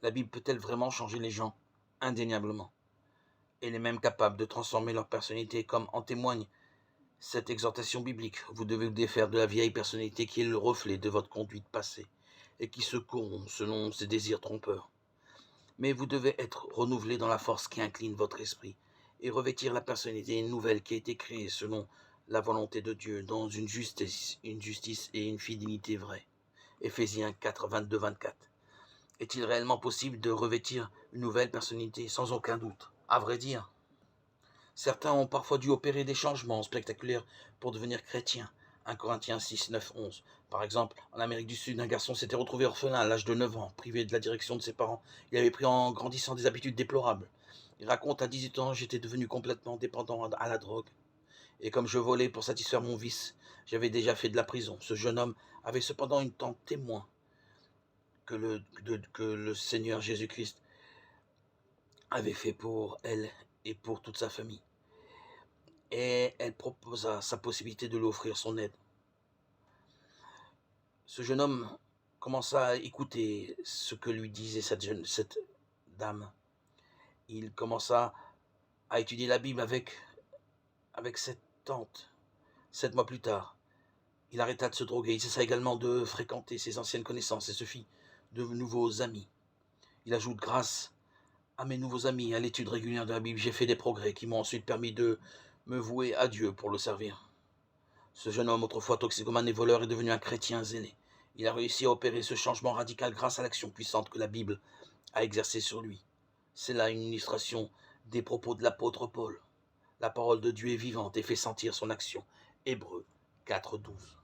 La Bible peut-elle vraiment changer les gens? Indéniablement. Elle est même capable de transformer leur personnalité, comme en témoigne cette exhortation biblique. Vous devez vous défaire de la vieille personnalité qui est le reflet de votre conduite passée et qui se corrompt selon ses désirs trompeurs. Mais vous devez être renouvelé dans la force qui incline votre esprit et revêtir la personnalité nouvelle qui a été créée selon la volonté de Dieu dans une justice et une fidélité vraie. Éphésiens 4, 22-24. Est-il réellement possible de revêtir une nouvelle personnalité? Sans aucun doute. À vrai dire, certains ont parfois dû opérer des changements spectaculaires pour devenir chrétiens. 1 Corinthiens 6, 9, 11. Par exemple, en Amérique du Sud, un garçon s'était retrouvé orphelin à l'âge de 9 ans, privé de la direction de ses parents. Il avait pris en grandissant des habitudes déplorables. Il raconte: à 18 ans, j'étais devenu complètement dépendant à la drogue. Et comme je volais pour satisfaire mon vice, j'avais déjà fait de la prison. Ce jeune homme avait cependant une tante témoin que le Seigneur Jésus-Christ avait fait pour elle et pour toute sa famille. Et elle proposa sa possibilité de lui offrir son aide. Ce jeune homme commença à écouter ce que lui disait cette dame. Il commença à étudier la Bible avec cette tante. 7 mois plus tard, il arrêta de se droguer. Il cessa également de fréquenter ses anciennes connaissances et se fit de nouveaux amis. Il ajoute: grâce à mes nouveaux amis, à l'étude régulière de la Bible, j'ai fait des progrès qui m'ont ensuite permis de me vouer à Dieu pour le servir. Ce jeune homme, autrefois toxicomane et voleur, est devenu un chrétien zélé. Il a réussi à opérer ce changement radical grâce à l'action puissante que la Bible a exercée sur lui. C'est là une illustration des propos de l'apôtre Paul. La parole de Dieu est vivante et fait sentir son action. Hébreux 4, 12.